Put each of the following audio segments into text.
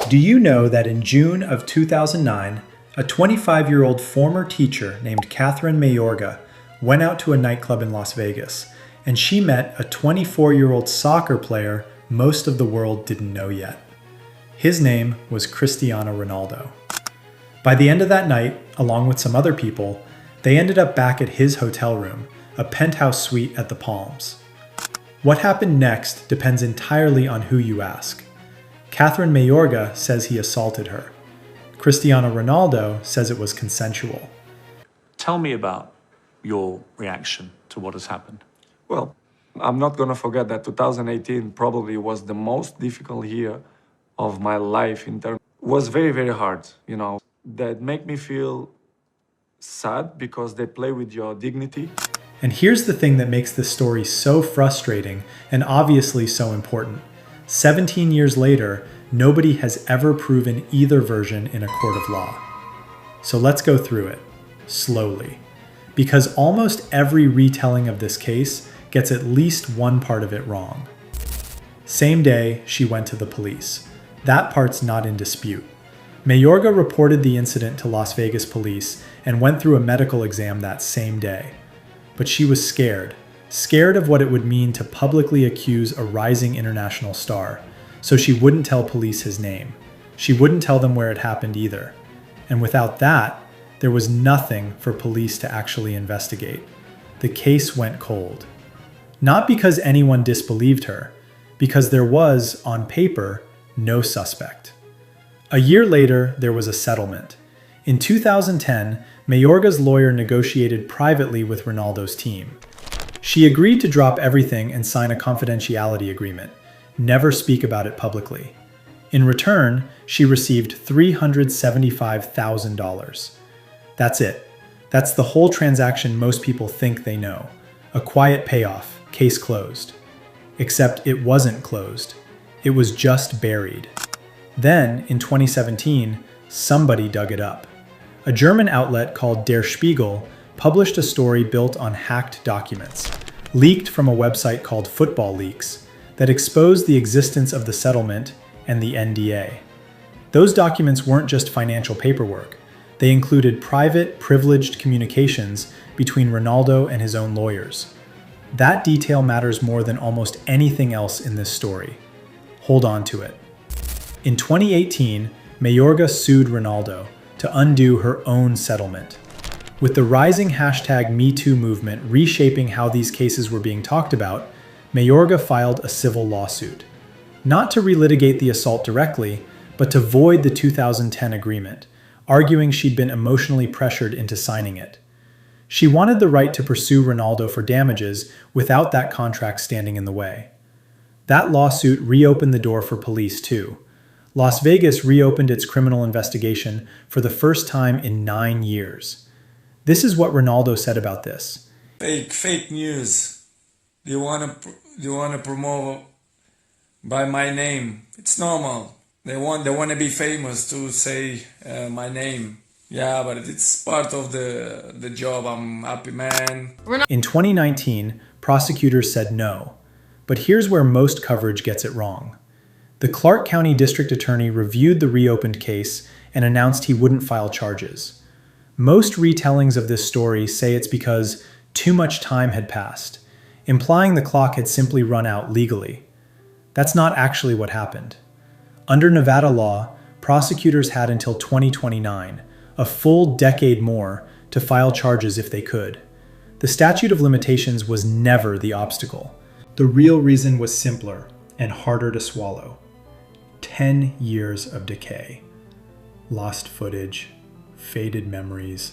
Do you know that in June of 2009, a 25-year-old former teacher named Kathryn Mayorga went out to a nightclub in Las Vegas, and she met a 24-year-old soccer player most of the world didn't know yet. His name was Cristiano Ronaldo. By the end of that night, along with some other people, they ended up back at his hotel room, a penthouse suite at the Palms. What happened next depends entirely on who you ask. Kathryn Mayorga says he assaulted her. Cristiano Ronaldo says it was consensual. Tell me about your reaction to what has happened. Well, I'm not going to forget that 2018 probably was the most difficult year of my life was very, very hard, that make me feel sad because they play with your dignity. And here's the thing that makes this story so frustrating and obviously so important. 17 years later, nobody has ever proven either version in a court of law. So let's go through it, slowly. Because almost every retelling of this case gets at least one part of it wrong. Same day, she went to the police. That part's not in dispute. Mayorga reported the incident to Las Vegas police and went through a medical exam that same day. But she was scared of what it would mean to publicly accuse a rising international star, so she wouldn't tell police his name. She wouldn't tell them where it happened either. And without that, there was nothing for police to actually investigate. The case went cold. Not because anyone disbelieved her, because there was, on paper, no suspect. A year later, there was a settlement. In 2010, Mayorga's lawyer negotiated privately with Ronaldo's team. She agreed to drop everything and sign a confidentiality agreement, never speak about it publicly. In return, she received $375,000. That's it. That's the whole transaction most people think they know. A quiet payoff, case closed. Except it wasn't closed. It was just buried. Then, in 2017, somebody dug it up. A German outlet called Der Spiegel published a story built on hacked documents, leaked from a website called Football Leaks, that exposed the existence of the settlement and the NDA. Those documents weren't just financial paperwork. They included private, privileged communications between Ronaldo and his own lawyers. That detail matters more than almost anything else in this story. Hold on to it. In 2018, Mayorga sued Ronaldo to undo her own settlement. With the rising #MeToo movement reshaping how these cases were being talked about, Mayorga filed a civil lawsuit. Not to relitigate the assault directly, but to void the 2010 agreement, arguing she'd been emotionally pressured into signing it. She wanted the right to pursue Ronaldo for damages without that contract standing in the way. That lawsuit reopened the door for police too. Las Vegas reopened its criminal investigation for the first time in 9 years. This is what Ronaldo said about this. Fake news. You want to promote by my name. It's normal. They want to be famous to say my name. Yeah, but it's part of the job. I'm happy, man. In 2019, prosecutors said no. But here's where most coverage gets it wrong. The Clark County District Attorney reviewed the reopened case and announced he wouldn't file charges. Most retellings of this story say it's because too much time had passed, implying the clock had simply run out legally. That's not actually what happened. Under Nevada law, prosecutors had until 2029, a full decade more, to file charges if they could. The statute of limitations was never the obstacle. The real reason was simpler and harder to swallow. 10 years of decay. Lost footage, faded memories.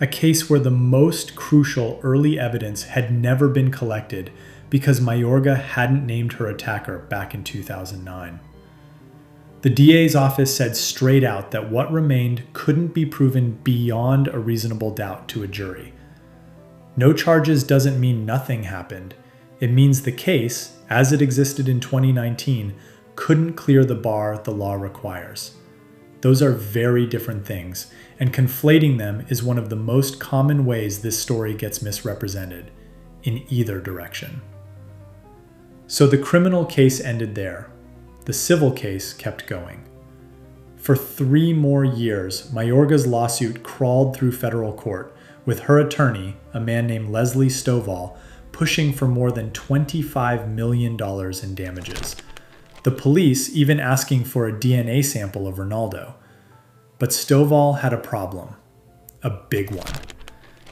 A case where the most crucial early evidence had never been collected because Mayorga hadn't named her attacker back in 2009. The DA's office said straight out that what remained couldn't be proven beyond a reasonable doubt to a jury. No charges doesn't mean nothing happened. It means the case, as it existed in 2019, couldn't clear the bar the law requires. Those are very different things, and conflating them is one of the most common ways this story gets misrepresented, in either direction. So the criminal case ended there. The civil case kept going. For 3 more years, Mayorga's lawsuit crawled through federal court, with her attorney, a man named Leslie Stovall, pushing for more than $25 million in damages. The police even asking for a DNA sample of Ronaldo. But Stovall had a problem. A big one.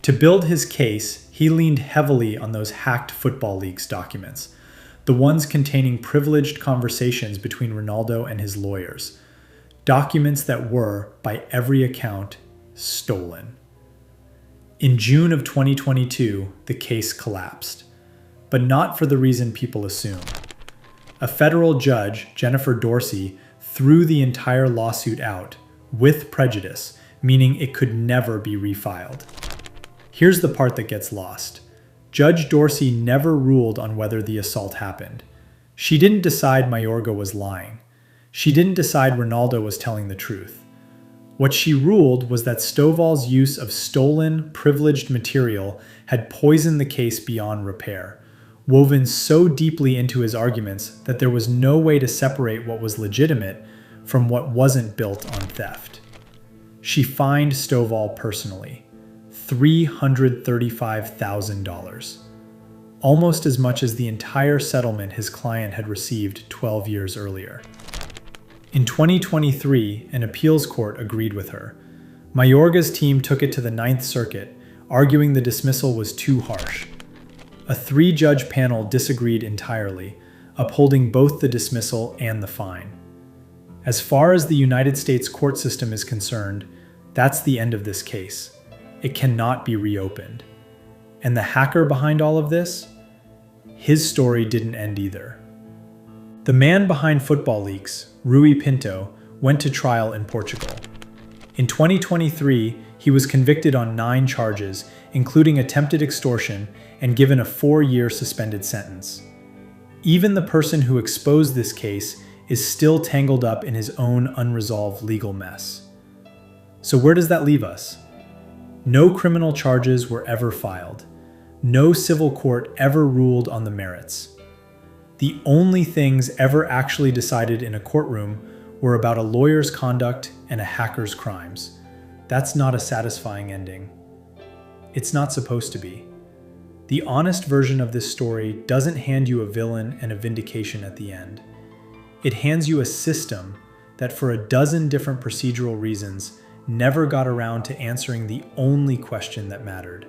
To build his case, he leaned heavily on those hacked Football Leagues documents, the ones containing privileged conversations between Ronaldo and his lawyers. Documents that were, by every account, stolen. In June of 2022, the case collapsed, but not for the reason people assume. A federal judge, Jennifer Dorsey, threw the entire lawsuit out, with prejudice, meaning it could never be refiled. Here's the part that gets lost. Judge Dorsey never ruled on whether the assault happened. She didn't decide Mayorga was lying. She didn't decide Ronaldo was telling the truth. What she ruled was that Stovall's use of stolen, privileged material had poisoned the case beyond repair, woven so deeply into his arguments that there was no way to separate what was legitimate from what wasn't built on theft. She fined Stovall personally, $335,000, almost as much as the entire settlement his client had received 12 years earlier. In 2023, an appeals court agreed with her. Mayorga's team took it to the Ninth Circuit, arguing the dismissal was too harsh. A 3-judge panel disagreed entirely, upholding both the dismissal and the fine. As far as the United States court system is concerned, that's the end of this case. It cannot be reopened. And the hacker behind all of this? His story didn't end either. The man behind Football Leaks, Rui Pinto, went to trial in Portugal. In 2023, he was convicted on 9 charges, including attempted extortion, and given a 4-year suspended sentence. Even the person who exposed this case is still tangled up in his own unresolved legal mess. So where does that leave us? No criminal charges were ever filed. No civil court ever ruled on the merits. The only things ever actually decided in a courtroom were about a lawyer's conduct and a hacker's crimes. That's not a satisfying ending. It's not supposed to be. The honest version of this story doesn't hand you a villain and a vindication at the end. It hands you a system that, for a dozen different procedural reasons, never got around to answering the only question that mattered.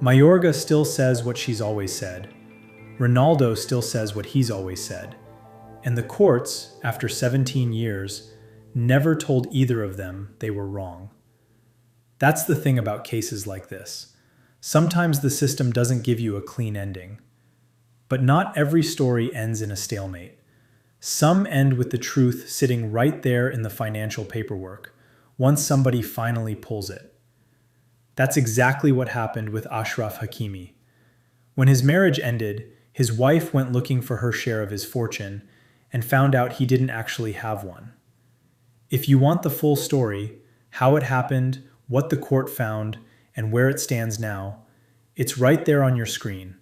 Mayorga still says what she's always said. Ronaldo still says what he's always said. And the courts, after 17 years, never told either of them they were wrong. That's the thing about cases like this. Sometimes the system doesn't give you a clean ending. But not every story ends in a stalemate. Some end with the truth sitting right there in the financial paperwork, once somebody finally pulls it. That's exactly what happened with Ashraf Hakimi. When his marriage ended, his wife went looking for her share of his fortune and found out he didn't actually have one. If you want the full story, how it happened, what the court found, and where it stands now, it's right there on your screen.